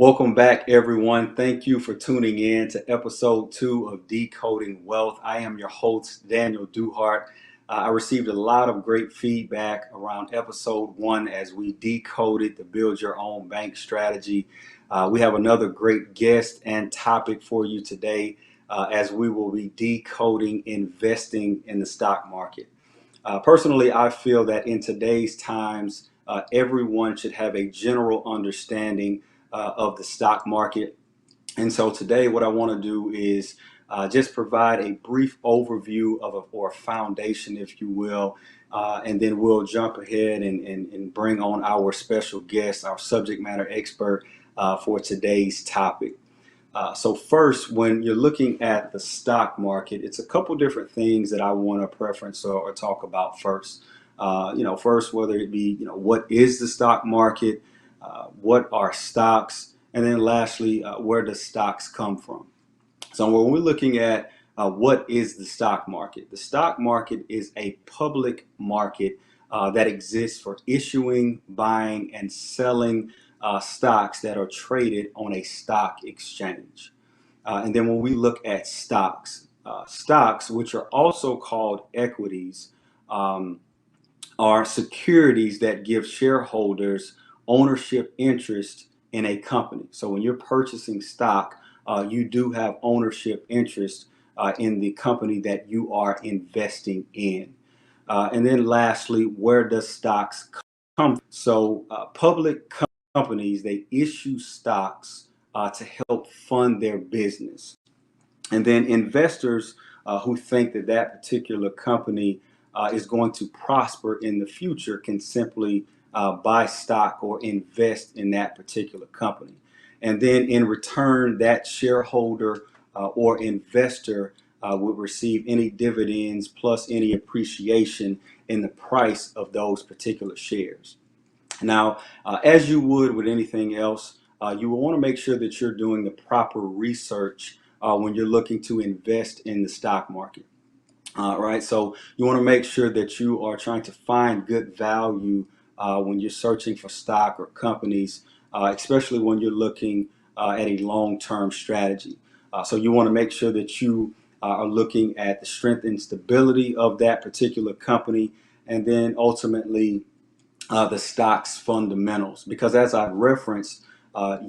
Welcome back, everyone. Thank you for tuning in to episode 2 of Decoding Wealth. I am your host, Daniel Duhart. I received a lot of great feedback around episode 1 as we decoded the Build Your Own Bank strategy. We have another great guest and topic for you today as we will be decoding investing in the stock market. Personally, I feel that in today's times, everyone should have a general understanding of the stock market. And so today, what I want to do is just provide a brief overview or a foundation, if you will, and then we'll jump ahead and bring on our special guest, our subject matter expert for today's topic. So first, when you're looking at the stock market, it's a couple different things that I want to preference or talk about first. First, whether it be, what is the stock market, what are stocks, and then lastly, where does stocks come from? So when we're looking at what is the stock market is a public market that exists for issuing, buying, and selling stocks that are traded on a stock exchange. And then when we look at stocks, which are also called equities, are securities that give shareholders ownership interest in a company. So when you're purchasing stock, you do have ownership interest in the company that you are investing in. And then lastly, where does stocks come from? So public companies, they issue stocks to help fund their business. And then investors who think that that particular company is going to prosper in the future can simply buy stock or invest in that particular company. And then in return, that shareholder or investor would receive any dividends plus any appreciation in the price of those particular shares. Now, as you would with anything else, you will want to make sure that you're doing the proper research when you're looking to invest in the stock market. Right, so you want to make sure that you are trying to find good value when you're searching for stock or companies, especially when you're looking at a long-term strategy. So you want to make sure that you are looking at the strength and stability of that particular company, and then ultimately the stock's fundamentals. Because as I've referenced,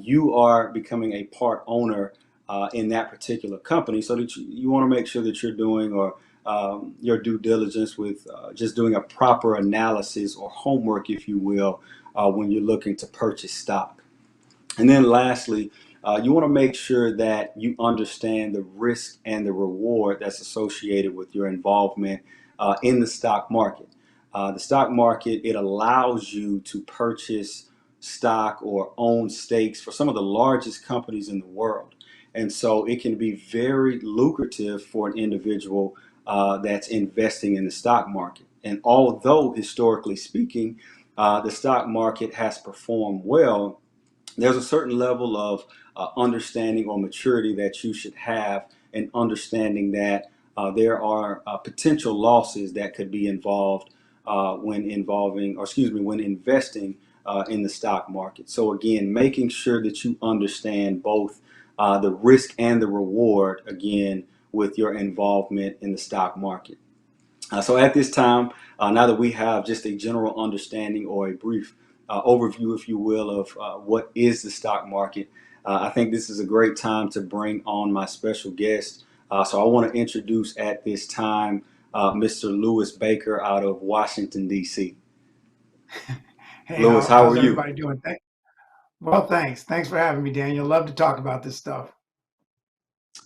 you are becoming a part owner in that particular company, so that you want to make sure that you're doing your due diligence with just doing a proper analysis or homework, if you will, when you're looking to purchase stock. And then lastly, you want to make sure that you understand the risk and the reward that's associated with your involvement in the stock market. The stock market, it allows you to purchase stock or own stakes for some of the largest companies in the world. And so it can be very lucrative for an individual that's investing in the stock market. And although historically speaking, the stock market has performed well, there's a certain level of understanding or maturity that you should have in understanding that there are potential losses that could be involved when investing in the stock market. So again, making sure that you understand both the risk and the reward, again, with your involvement in the stock market. So at this time, now that we have just a general understanding or a brief overview, if you will, of what is the stock market, I think this is a great time to bring on my special guest. So I want to introduce at this time Mr. Louis Baker out of Washington, D.C. Hey, Louis, how are how's you? everybody doing? Well, thanks. Thanks for having me, Daniel. Love to talk about this stuff.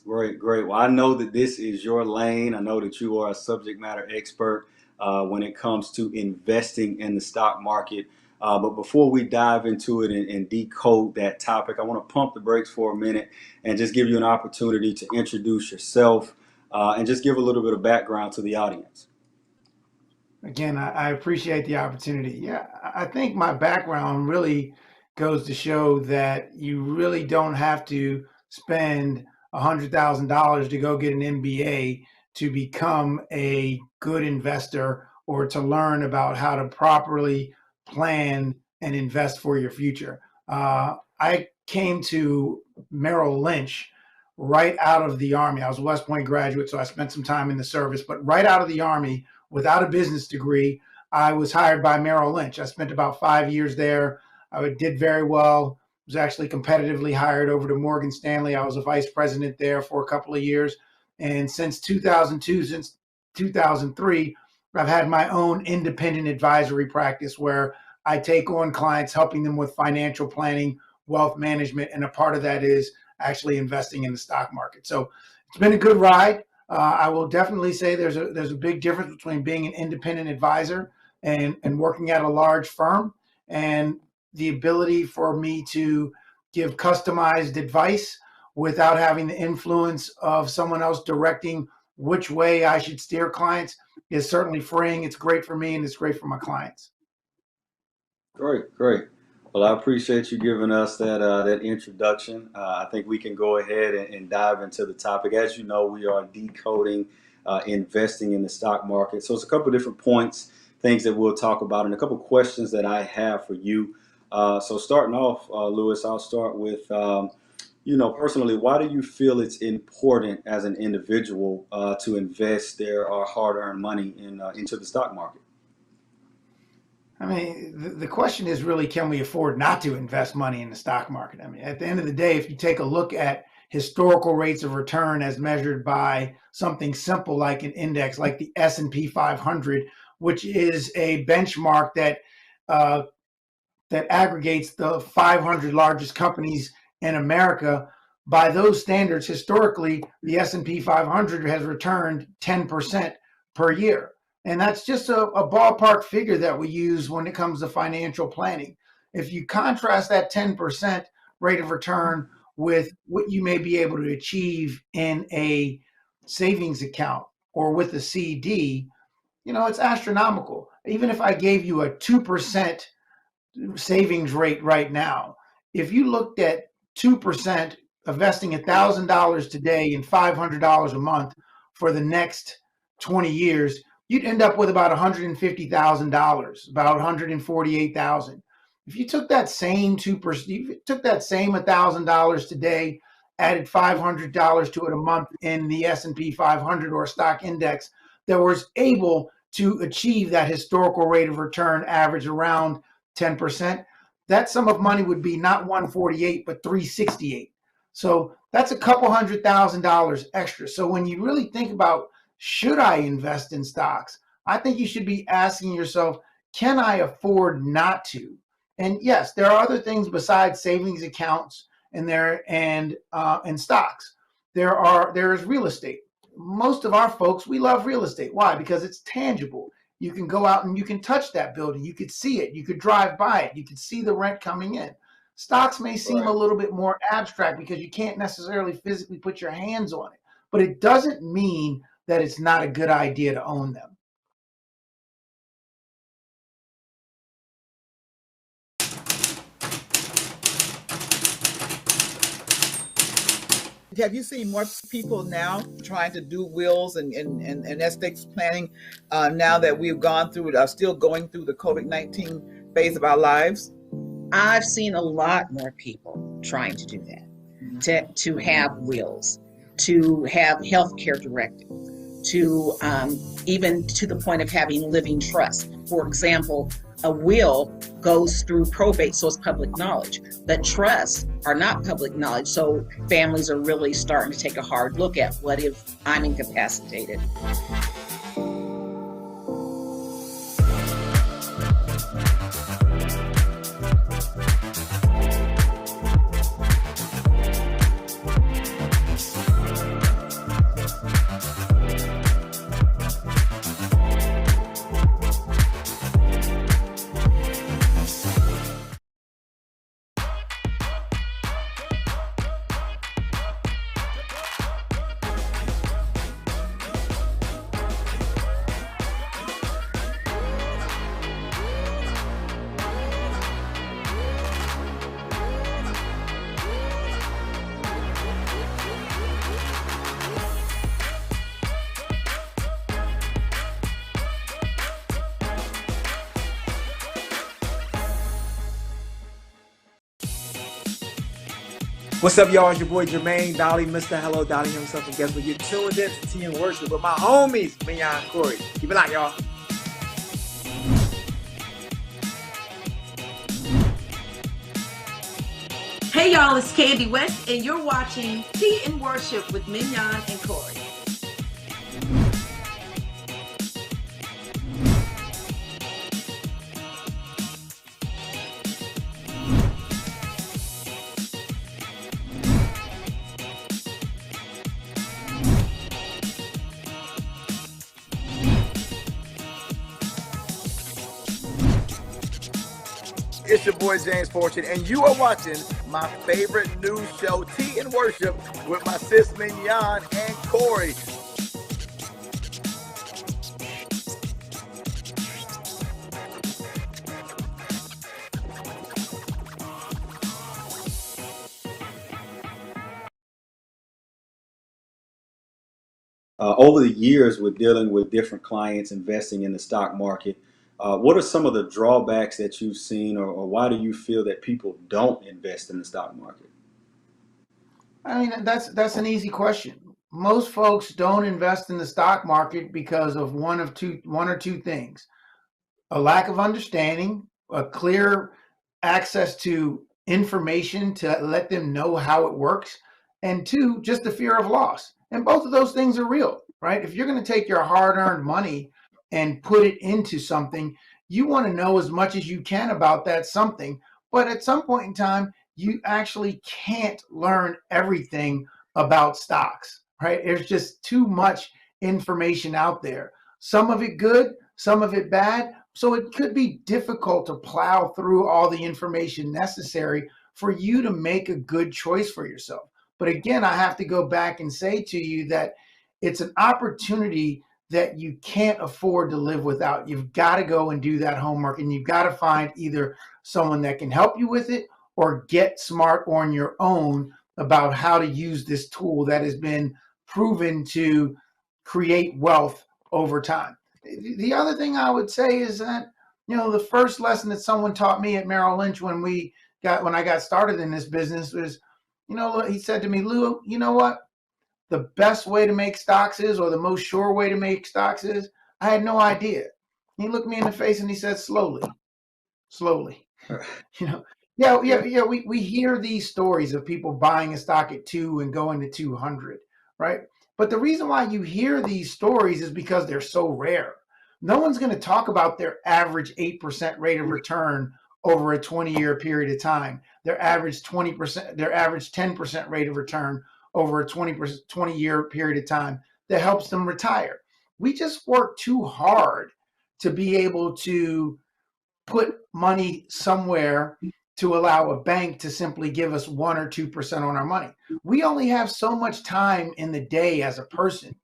Great, great. Well, I know that this is your lane. I know that you are a subject matter expert when it comes to investing in the stock market. But before we dive into it and decode that topic, I want to pump the brakes for a minute and just give you an opportunity to introduce yourself and just give a little bit of background to the audience. Again, I appreciate the opportunity. Yeah, I think my background really goes to show that you really don't have to spend $100,000 to go get an MBA to become a good investor or to learn about how to properly plan and invest for your future. I came to Merrill Lynch right out of the Army. I was a West Point graduate, so I spent some time in the service, but right out of the Army without a business degree, I was hired by Merrill Lynch. I spent about 5 years there. I did very well. Was actually competitively hired over to Morgan Stanley. I was a vice president there for a couple of years. And since 2002, since 2003, I've had my own independent advisory practice where I take on clients, helping them with financial planning, wealth management, and a part of that is actually investing in the stock market. So it's been a good ride. I will definitely say there's a big difference between being an independent advisor and working at a large firm, and the ability for me to give customized advice without having the influence of someone else directing which way I should steer clients is certainly freeing. It's great for me and it's great for my clients. Great, great. Well, I appreciate you giving us that introduction. I think we can go ahead and dive into the topic. As you know, we are decoding investing in the stock market. So it's a couple of different points, things that we'll talk about, and a couple of questions that I have for you. So starting off, Lewis, I'll start with, personally, why do you feel it's important as an individual to invest their hard-earned money into the stock market? I mean, the question is really, can we afford not to invest money in the stock market? I mean, at the end of the day, if you take a look at historical rates of return as measured by something simple like an index, like the S&P 500, which is a benchmark that aggregates the 500 largest companies in America. By those standards, historically, the S&P 500 has returned 10% per year. And that's just a ballpark figure that we use when it comes to financial planning. If you contrast that 10% rate of return with what you may be able to achieve in a savings account or with a CD, it's astronomical. Even if I gave you a 2% savings rate right now, if you looked at 2%, investing $1,000 today and $500 a month for the next 20 years, you'd end up with about $150,000, about $148,000. If you took that same 2%, you took that same $1,000 today, added $500 to it a month in the S&P 500 or stock index that was able to achieve that historical rate of return average around 10%, that sum of money would be not 148, but 368. So that's a couple $100,000 extra. So when you really think about, should I invest in stocks? I think you should be asking yourself, can I afford not to? And yes, there are other things besides savings accounts and stocks. There is real estate. Most of our folks, we love real estate. Why? Because it's tangible. You can go out and you can touch that building. You could see it. You could drive by it. You could see the rent coming in. Stocks may seem a little bit more abstract because you can't necessarily physically put your hands on it, but it doesn't mean that it's not a good idea to own them. Have you seen more people now trying to do wills and estate planning now that we've gone through it, are still going through the COVID-19 phase of our lives? I've seen a lot more people trying to do that, to have wills, to have healthcare directives, to even to the point of having living trust. For example, a will goes through probate, so it's public knowledge. But trusts are not public knowledge, so families are really starting to take a hard look at, what if I'm incapacitated? What's up, y'all? It's your boy Jermaine Dolly, Mr. Hello Dolly himself, and guess what? You're tuned in to Tea and Worship with my homies, Mignon and Corey. Keep it locked, y'all. Hey y'all, it's Candy West, and you're watching Tea and Worship with Mignon and Corey. It's your boy James Fortune, and you are watching my favorite news show, Tea and Worship, with my sis Mignon and Corey. Over the years, with dealing with different clients investing in the stock market, what are some of the drawbacks that you've seen, or why do you feel that people don't invest in the stock market? I mean, that's an easy question. Most folks don't invest in the stock market because of one or two things: a lack of understanding, a clear access to information to let them know how it works, and two, just the fear of loss. And both of those things are real, right? If you're going to take your hard-earned money and put it into something, you want to know as much as you can about that something. But at some point in time, you actually can't learn everything about stocks, right? There's just too much information out there. Some of it good, some of it bad. So it could be difficult to plow through all the information necessary for you to make a good choice for yourself. But again, I have to go back and say to you that it's an opportunity that you can't afford to live without. You've got to go and do that homework, and you've got to find either someone that can help you with it or get smart on your own about how to use this tool that has been proven to create wealth over time. The other thing I would say is that, the first lesson that someone taught me at Merrill Lynch when I got started in this business was, he said to me, Lou, you know what? The best way to make stocks is, or the most sure way to make stocks is, I had no idea. He looked me in the face and he said, slowly. We hear these stories of people buying a stock at 2 and going to 200, right? But the reason why you hear these stories is because they're so rare. No one's going to talk about their average 8% rate of return over a 20-year period of time, their average 20%, their average 10% rate of return over a 20-year period of time that helps them retire. We just work too hard to be able to put money somewhere to allow a bank to simply give us 1 or 2% on our money. We only have so much time in the day as a person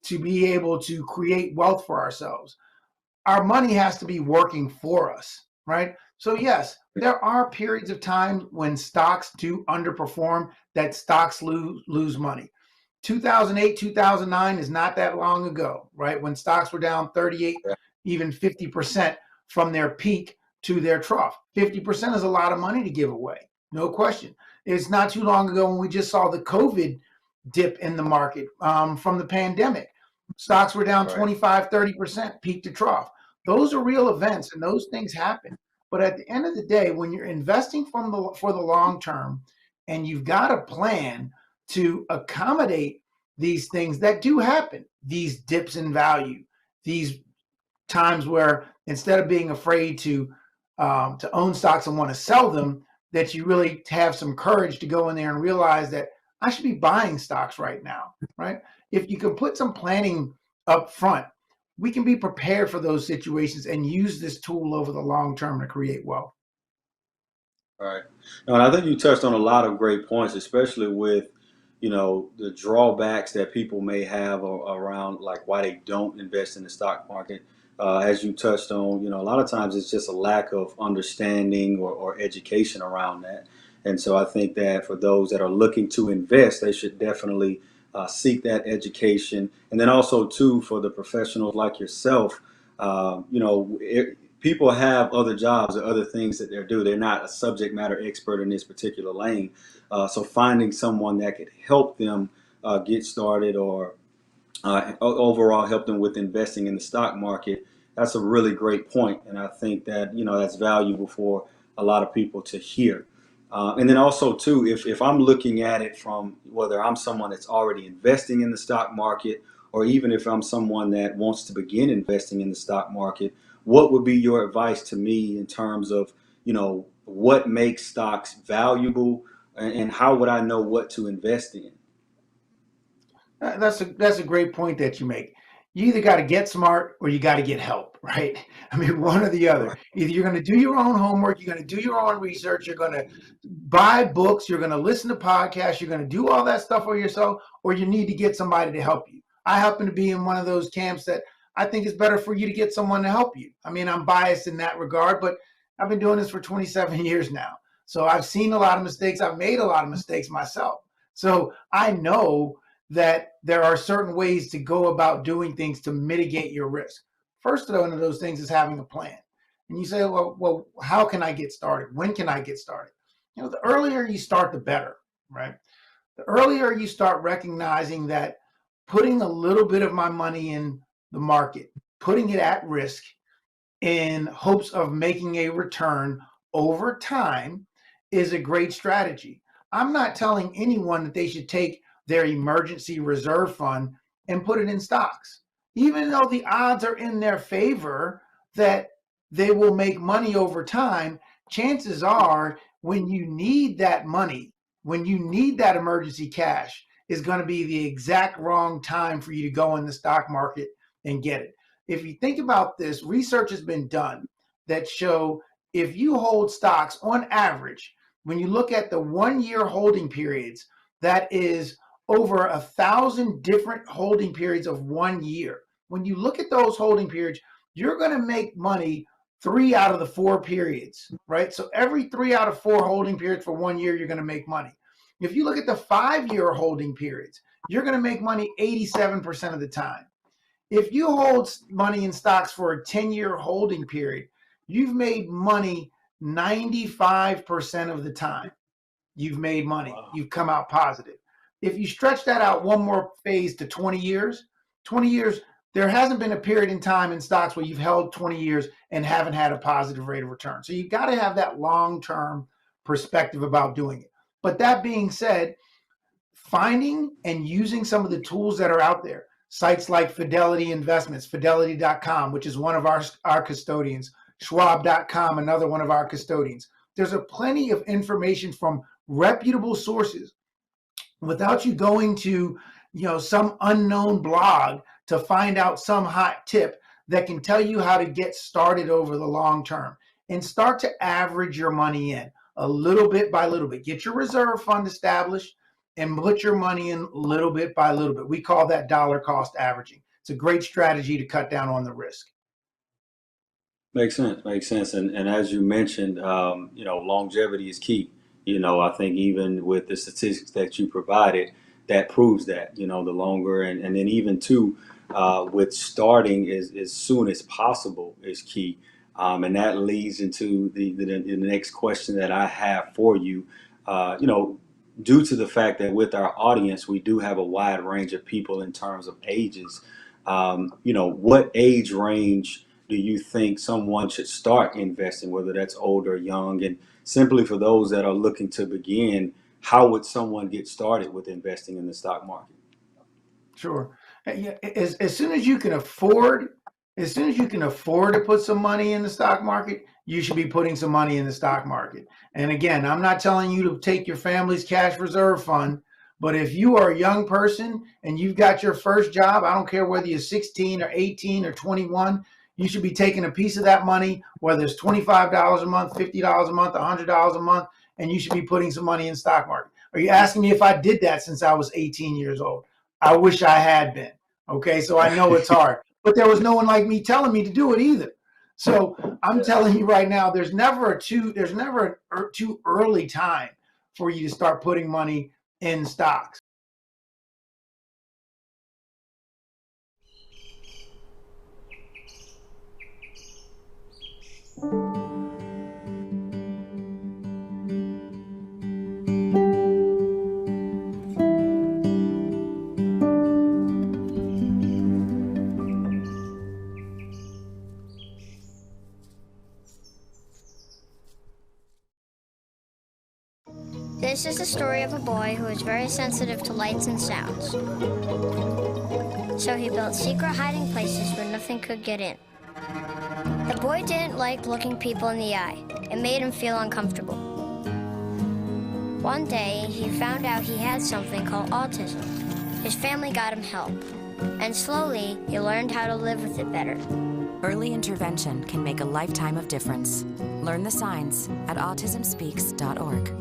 to be able to create wealth for ourselves. Our money has to be working for us, right? So yes, there are periods of time when stocks do underperform, that stocks lose money. 2008, 2009 is not that long ago, right? When stocks were down 38, even 50% from their peak to their trough. 50% is a lot of money to give away, no question. It's not too long ago when we just saw the COVID dip in the market from the pandemic. Stocks were down 25, 30%, peak to trough. Those are real events, and those things happen. But at the end of the day, when you're investing for the long term, and you've got a plan to accommodate these things that do happen, these dips in value, these times where instead of being afraid to own stocks and want to sell them, that you really have some courage to go in there and realize that I should be buying stocks right now, right? If you can put some planning up front, we can be prepared for those situations and use this tool over the long term to create wealth. Right. No, and I think you touched on a lot of great points, especially with, the drawbacks that people may have around like why they don't invest in the stock market. As you touched on, a lot of times it's just a lack of understanding or education around that. And so I think that for those that are looking to invest, they should definitely seek that education. And then also too, for the professionals like yourself, people have other jobs or other things that they're doing. They're not a subject matter expert in this particular lane. So finding someone that could help them get started, or overall help them with investing in the stock market, that's a really great point. And I think that, that's valuable for a lot of people to hear. And then also too, if I'm looking at it from whether I'm someone that's already investing in the stock market, or even if I'm someone that wants to begin investing in the stock market, what would be your advice to me in terms of, what makes stocks valuable, and how would I know what to invest in? That's a great point that you make. You either got to get smart or you got to get help, right? I mean, one or the other. Right. Either you're going to do your own homework, you're going to do your own research, you're going to buy books, you're going to listen to podcasts, you're going to do all that stuff for yourself, or you need to get somebody to help you. I happen to be in one of those camps that I think it's better for you to get someone to help you. I mean, I'm biased in that regard, but I've been doing this for 27 years now. So I've seen a lot of mistakes. I've made a lot of mistakes myself. So I know that there are certain ways to go about doing things to mitigate your risk. First one of those things is having a plan. And you say, well, how can I get started? When can I get started? The earlier you start, the better, right? The earlier you start recognizing that putting a little bit of my money in the market, putting it at risk in hopes of making a return over time is a great strategy. I'm not telling anyone that they should take their emergency reserve fund and put it in stocks, even though the odds are in their favor that they will make money over time. Chances are, when you need that money, when you need that emergency cash, is going to be the exact wrong time for you to go in the stock market and get it. If you think about this, research has been done that show if you hold stocks on average, when you look at the 1 year holding periods, that is over 1,000 different holding periods of 1 year. When you look at those holding periods, you're going to make money 3 out of the 4 periods, right? So every 3 out of 4 holding periods for 1 year, you're going to make money. If you look at the 5 year holding periods, you're going to make money 87% of the time. If you hold money in stocks for a 10-year holding period, you've made money 95% of the time. You've made money. Wow. You've come out positive. If you stretch that out one more phase to 20 years, there hasn't been a period in time in stocks where you've held 20 years and haven't had a positive rate of return. So you've got to have that long-term perspective about doing it. But that being said, finding and using some of the tools that are out there, sites like Fidelity Investments, fidelity.com, which is one of our custodians, schwab.com, another one of our custodians. There's a plenty of information from reputable sources without you going to, some unknown blog to find out some hot tip that can tell you how to get started over the long term, and start to average your money in a little bit by little bit. Get your reserve fund established and put your money in little bit by little bit. We call that dollar cost averaging. It's a great strategy to cut down on the risk. Makes sense. And as you mentioned, longevity is key. I think even with the statistics that you provided, that proves that, the longer, and then even too, with starting as soon as possible is key. And that leads into the next question that I have for you. Due to the fact that with our audience, we do have a wide range of people in terms of ages, what age range do you think someone should start investing, whether that's old or young? And simply for those that are looking to begin, how would someone get started with investing in the stock market? Sure. As soon as you can afford, to put some money in the stock market, you should be putting some money in the stock market. And again, I'm not telling you to take your family's cash reserve fund, but if you are a young person and you've got your first job, I don't care whether you're 16 or 18 or 21, you should be taking a piece of that money, whether it's $25 a month, $50 a month, $100 a month, and you should be putting some money in the stock market. Are you asking me if I did that since I was 18 years old? I wish I had been. Okay, so I know it's hard, but there was no one like me telling me to do it either. So I'm telling you right now, there's never a too early time for you to start putting money in stocks. This is the story of a boy who is very sensitive to lights and sounds. So he built secret hiding places where nothing could get in. The boy didn't like looking people in the eye. It made him feel uncomfortable. One day, he found out he had something called autism. His family got him help, and slowly, he learned how to live with it better. Early intervention can make a lifetime of difference. Learn the signs at autismspeaks.org.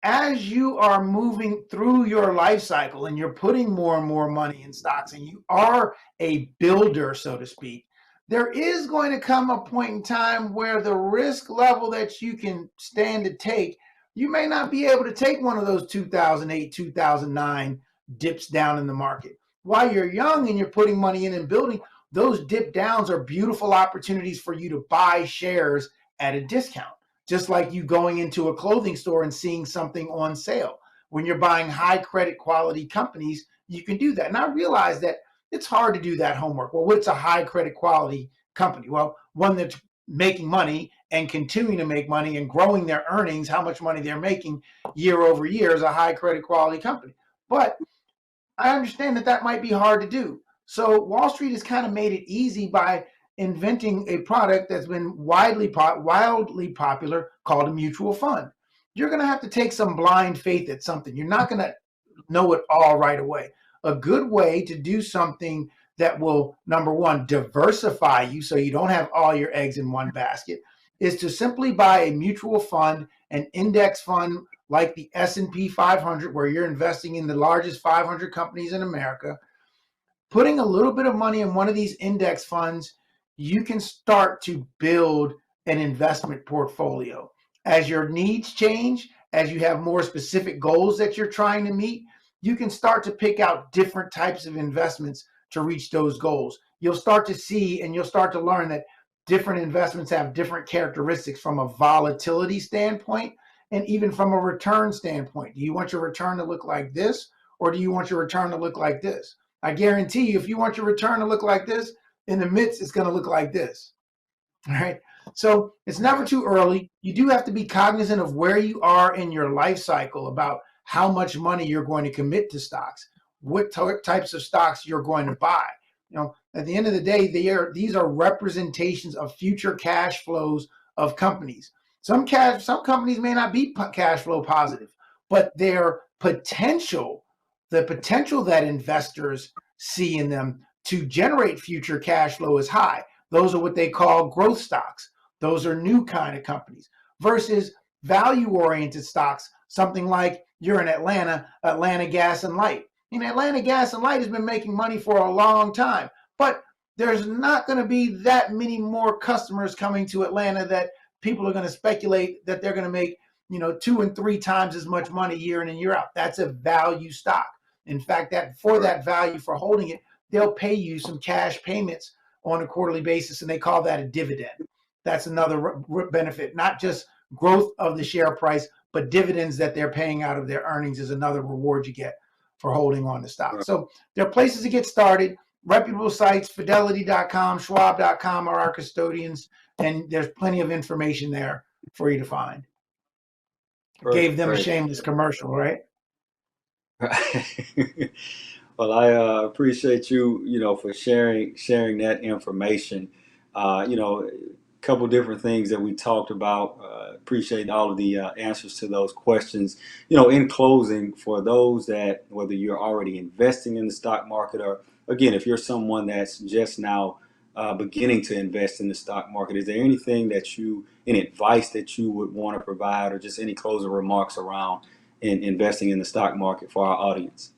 As you are moving through your life cycle and you're putting more and more money in stocks and you are a builder, so to speak, there is going to come a point in time where the risk level that you can stand to take, you may not be able to take one of those 2008, 2009 dips down in the market. While you're young and you're putting money in and building, those dip downs are beautiful opportunities for you to buy shares at a discount. Just like you going into a clothing store and seeing something on sale. When you're buying high credit quality companies, you can do that. And I realize that it's hard to do that homework. Well, what's a high credit quality company? Well, one that's making money and continuing to make money and growing their earnings, how much money they're making year over year is a high credit quality company. But I understand that that might be hard to do. So Wall Street has kind of made it easy by inventing a product that's been wildly popular called a mutual fund. You're going to have to take some blind faith at something. You're not going to know it all right away. A good way to do something that will, number one, diversify you so you don't have all your eggs in one basket, is to simply buy a mutual fund, an index fund like the S&P 500, where you're investing in the largest 500 companies in America. Putting a little bit of money in one of these index funds, you can start to build an investment portfolio. As your needs change, as you have more specific goals that you're trying to meet, you can start to pick out different types of investments to reach those goals. You'll start to see and you'll start to learn that different investments have different characteristics from a volatility standpoint and even from a return standpoint. Do you want your return to look like this, or do you want your return to look like this? I guarantee you, if you want your return to look like this, in the midst, it's going to look like this. All right. So it's never too early. You do have to be cognizant of where you are in your life cycle about how much money you're going to commit to stocks, what types of stocks you're going to buy. You know, at the end of the day, these are representations of future cash flows of companies. Some companies may not be cash flow positive, but their potential, the potential that investors see in them to generate future cash flow is high. Those are what they call growth stocks. Those are new kind of companies versus value-oriented stocks, something like you're in Atlanta Gas and Light. Atlanta Gas and Light has been making money for a long time, but there's not going to be that many more customers coming to Atlanta that people are going to speculate that they're going to make, 2 and 3 times as much money year in and year out. That's a value stock. In fact, that for that value for holding it, they'll pay you some cash payments on a quarterly basis, and they call that a dividend. That's another benefit, not just growth of the share price, but dividends that they're paying out of their earnings is another reward you get for holding on to stock. Right. So there are places to get started. Reputable sites, Fidelity.com, Schwab.com are our custodians, and there's plenty of information there for you to find. Gave them a shameless commercial, right? Well, I appreciate you, for sharing that information. A couple different things that we talked about. Appreciate all of the answers to those questions. In closing, for those that, whether you're already investing in the stock market or, again, if you're someone that's just now beginning to invest in the stock market, is there anything any advice that you would want to provide, or just any closing remarks around investing in the stock market for our audience?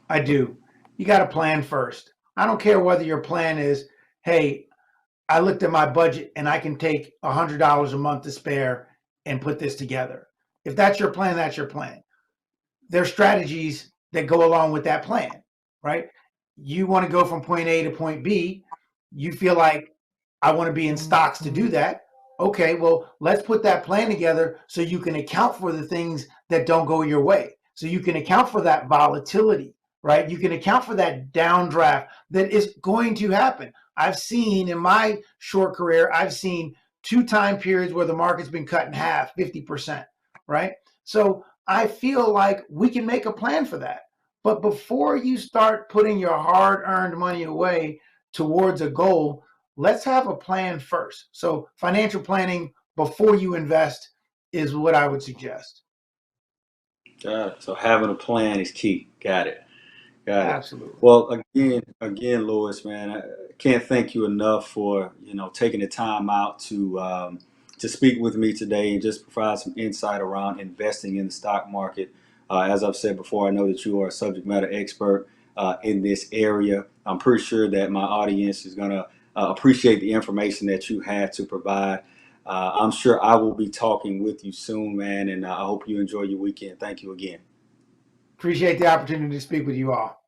I do. You got to plan first. I don't care whether your plan is, hey, I looked at my budget and I can take $100 a month to spare and put this together. If that's your plan, that's your plan. There's strategies that go along with that plan, right? You want to go from point A to point B. You feel like I want to be in stocks to do that. Okay, well, let's put that plan together so you can account for the things that don't go your way. So you can account for that volatility, right? You can account for that downdraft that is going to happen. I've seen in my short career, I've seen 2 time periods where the market's been cut in half, 50%, right? So I feel like we can make a plan for that. But before you start putting your hard-earned money away towards a goal, let's have a plan first. So financial planning before you invest is what I would suggest. Got it. So having a plan is key. Got it. Got it. Absolutely. Well, again, Lewis, man, I can't thank you enough for taking the time out to speak with me today and just provide some insight around investing in the stock market. As I've said before, I know that you are a subject matter expert in this area. I'm pretty sure that my audience is going to appreciate the information that you had to provide. I'm sure I will be talking with you soon, man, and I hope you enjoy your weekend. Thank you again. Appreciate the opportunity to speak with you all.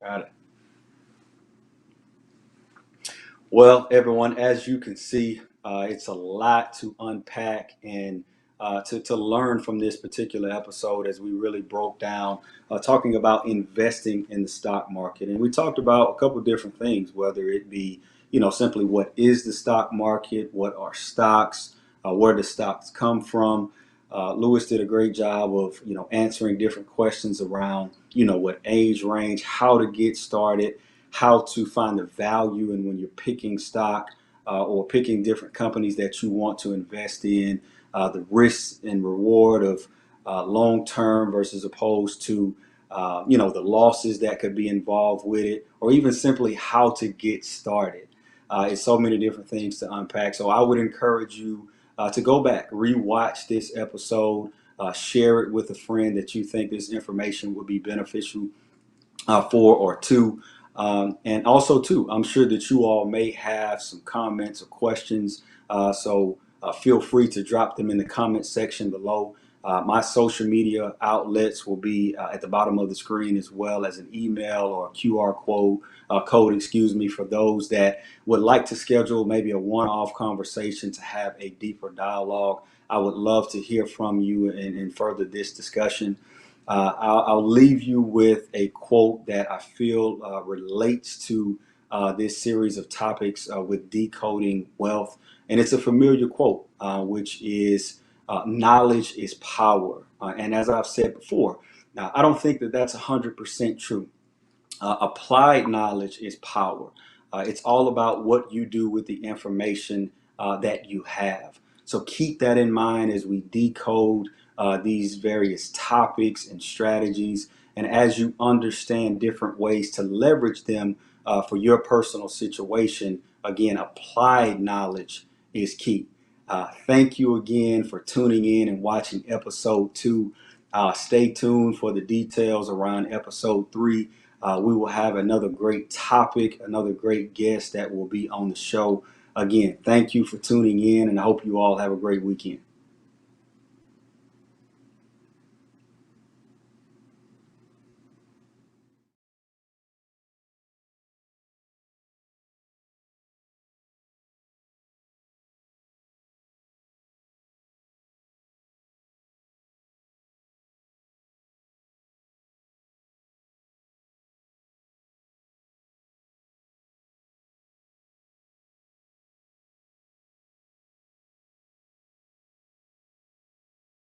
Got it. Well, everyone, as you can see, it's a lot to unpack and to learn from this particular episode as we really broke down talking about investing in the stock market. And we talked about a couple different things, whether it be, simply what is the stock market, what are stocks, where do stocks come from. Lewis did a great job of, answering different questions around, what age range, how to get started, how to find the value in when you're picking stock or picking different companies that you want to invest in, the risks and reward of long-term versus opposed to, the losses that could be involved with it, or even simply how to get started. It's so many different things to unpack. So I would encourage you to go back, rewatch this episode, share it with a friend that you think this information would be beneficial for or to. And also, too, I'm sure that you all may have some comments or questions. So feel free to drop them in the comment section below. My social media outlets will be at the bottom of the screen, as well as an email or a QR code, for those that would like to schedule maybe a one-off conversation to have a deeper dialogue. I would love to hear from you and further this discussion. I'll leave you with a quote that I feel relates to this series of topics with decoding wealth. And it's a familiar quote, which is knowledge is power. And as I've said before, now I don't think that that's 100% true. Applied knowledge is power. It's all about what you do with the information that you have. So keep that in mind as we decode these various topics and strategies, and as you understand different ways to leverage them for your personal situation. Again, applied knowledge is key. Thank you again for tuning in and watching episode 2. Stay tuned for the details around episode 3. We will have another great topic, another great guest that will be on the show. Again, thank you for tuning in, and I hope you all have a great weekend.